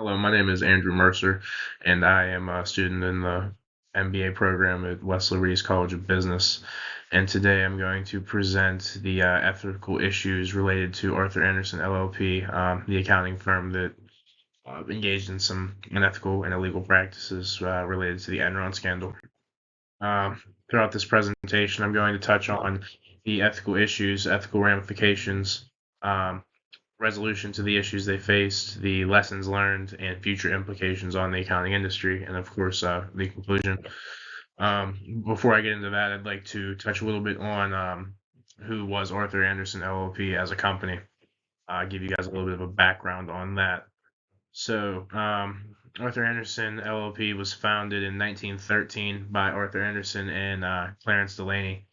Hello, my name is Andrew Mercer, and I am a student in the MBA program at Wesley Rees College of Business. And today I'm going to present the ethical issues related to Arthur Andersen LLP, the accounting firm that engaged in some unethical and illegal practices related to the Enron scandal. Throughout this presentation, I'm going to touch on the ethical issues, ethical ramifications, um, resolution to the issues they faced, the lessons learned, and future implications on the accounting industry, and of course, the conclusion. Before I get into that, I'd like to touch a little bit on who was Arthur Andersen LLP as a company. Give you guys a little bit of a background on that. So, Arthur Andersen LLP was founded in 1913 by Arthur Andersen and Clarence Delaney.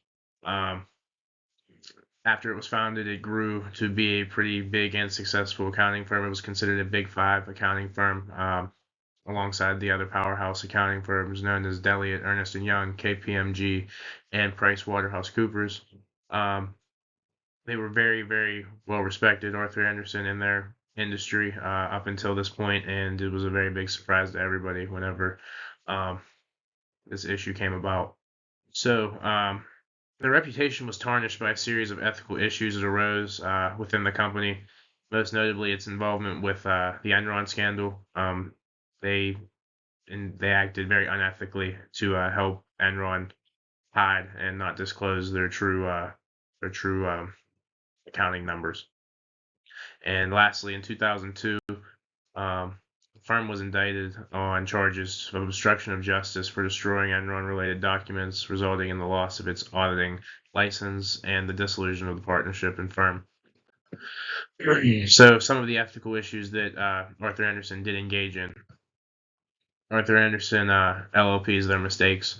Um, After it was founded, it grew to be a pretty big and successful accounting firm. It was considered a Big Five accounting firm, alongside the other powerhouse accounting firms known as Deloitte, Ernst& Young, KPMG, and PricewaterhouseCoopers. Um, they were very, very well respected, Arthur Andersen, in their industry up until this point, and it was a very big surprise to everybody whenever um, this issue came about. So, their reputation was tarnished by a series of ethical issues that arose within the company, most notably its involvement with the Enron scandal. They they acted very unethically to help Enron hide and not disclose their true accounting numbers. And lastly, in 2002, the firm was indicted on charges of obstruction of justice for destroying Enron-related documents, resulting in the loss of its auditing license and the dissolution of the partnership and firm. So, some of the ethical issues that Arthur Andersen did engage in. Arthur Andersen LLP's their mistakes.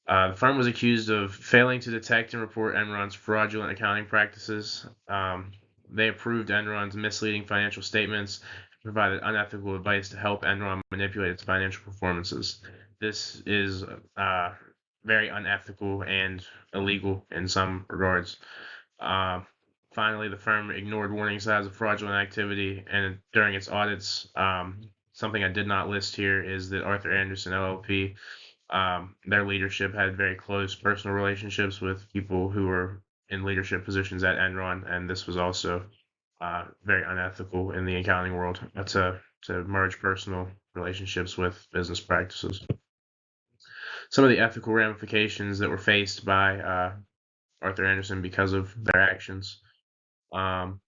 The firm was accused of failing to detect and report Enron's fraudulent accounting practices. They approved Enron's misleading financial statements and provided unethical advice to help Enron manipulate its financial performances. This is very unethical and illegal in some regards. Uh, Finally, the firm ignored warning signs of fraudulent activity, and during its audits, something I did not list here is that Arthur Andersen LLP, their leadership had very close personal relationships with people who were in leadership positions at Enron, and this was also very unethical in the accounting world to merge personal relationships with business practices. Some of the ethical ramifications that were faced by Arthur Andersen because of their actions. Um,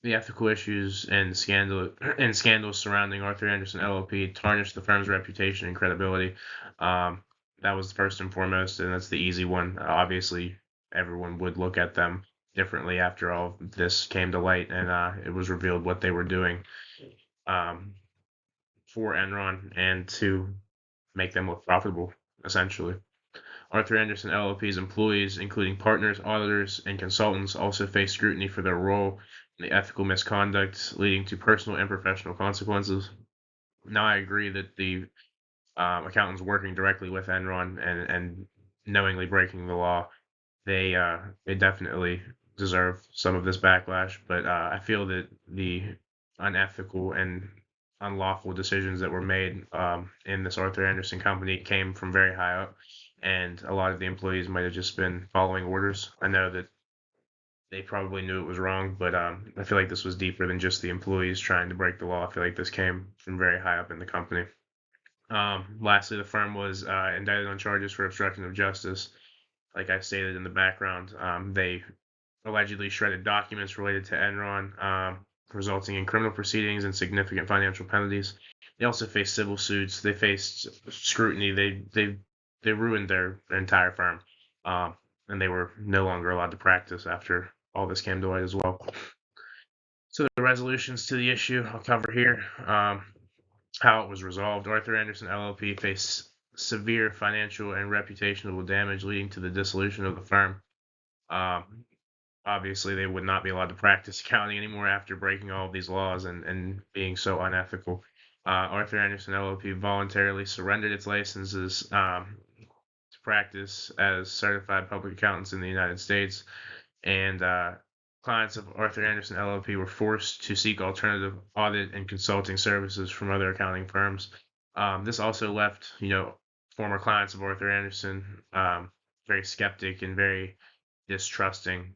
the ethical issues and scandals surrounding Arthur Andersen LLP tarnished the firm's reputation and credibility. Um, that was first and foremost, and that's the easy one. Obviously, everyone would look at them differently after all this came to light, and it was revealed what they were doing um, for Enron and to make them look profitable, essentially. Arthur Andersen LLP's employees, including partners, auditors, and consultants, also face scrutiny for their role in the ethical misconduct, leading to personal and professional consequences. Now, I agree that the accountants working directly with Enron and knowingly breaking the law, they definitely deserve some of this backlash. But I feel that the unethical and unlawful decisions that were made in this Arthur Andersen company came from very high up, and a lot of the employees might have just been following orders. I know that they probably knew it was wrong, but I feel like this was deeper than just the employees trying to break the law. I feel like this came from very high up in the company. Lastly, the firm was indicted on charges for obstruction of justice. Like I stated in the background, they allegedly shredded documents related to Enron, resulting in criminal proceedings and significant financial penalties. They also faced civil suits. They faced scrutiny. They ruined their entire firm, and they were no longer allowed to practice after all this came to light as well. So the resolutions to the issue I'll cover here. How it was resolved. Arthur Andersen LLP faced severe financial and reputational damage, leading to the dissolution of the firm. Um, Obviously, they would not be allowed to practice accounting anymore after breaking all of these laws and being so unethical. Arthur Andersen LLP voluntarily surrendered its licenses to practice as certified public accountants in the United States, and clients of Arthur Andersen LLP were forced to seek alternative audit and consulting services from other accounting firms. This also left, former clients of Arthur Andersen very skeptic and very distrusting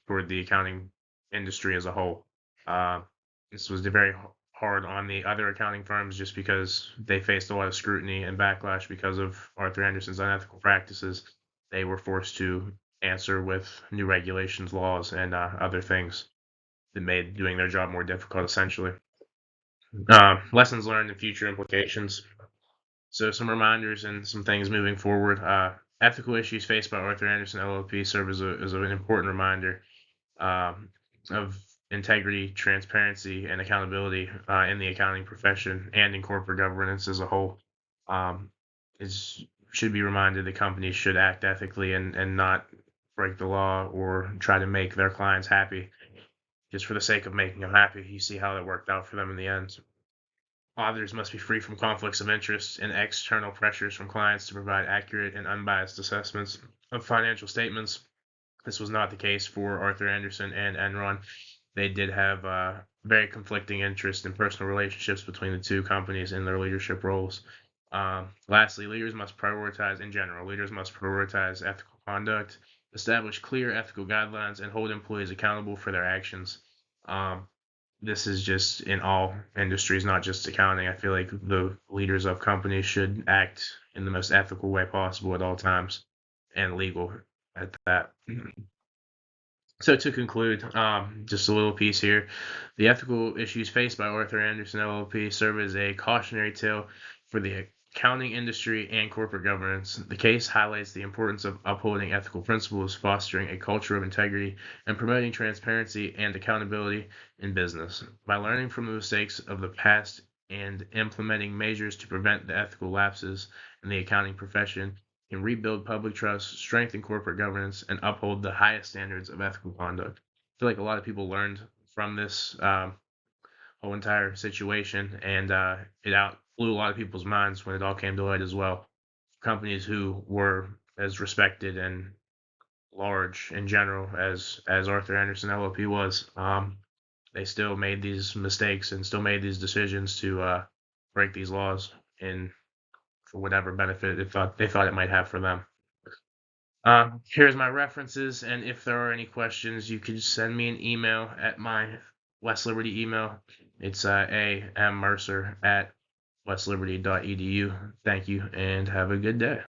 toward the accounting industry as a whole. Uh, this was very hard on the other accounting firms just because they faced a lot of scrutiny and backlash because of Arthur Andersen's unethical practices. They were forced to answer with new regulations, laws, and other things that made doing their job more difficult, essentially. Lessons learned and future implications. So, some reminders and some things moving forward. Ethical issues faced by Arthur Andersen LLP serve as an important reminder of integrity, transparency, and accountability in the accounting profession and in corporate governance as a whole. Is should be reminded that companies should act ethically and not break the law or try to make their clients happy just for the sake of making them happy. You see how that worked out for them in the end. Auditors must be free from conflicts of interest and external pressures from clients to provide accurate and unbiased assessments of financial statements. This was not the case for Arthur Andersen and Enron. They did have very conflicting interests and personal relationships between the two companies in their leadership roles. Lastly, leaders must prioritize ethical conduct, establish clear ethical guidelines, and hold employees accountable for their actions. This is just in all industries, not just accounting. I feel like the leaders of companies should act in the most ethical way possible at all times and legal at that. So to conclude, just a little piece here. The ethical issues faced by Arthur Andersen LLP serve as a cautionary tale for the accounting industry and corporate governance. The case highlights the importance of upholding ethical principles, fostering a culture of integrity, and promoting transparency and accountability in business. By learning from the mistakes of the past and implementing measures to prevent the ethical lapses in the accounting profession, can rebuild public trust, strengthen corporate governance, and uphold the highest standards of ethical conduct. I feel like a lot of people learned from this whole entire situation, and it out blew a lot of people's minds when it all came to light as well. Companies who were as respected and large in general as Arthur Andersen LLP was, they still made these mistakes and still made these decisions to break these laws in for whatever benefit they thought it might have for them. Here's my references, and if there are any questions, you can send me an email at my West Liberty email. It's ammercer@westliberty.edu. Thank you, and have a good day.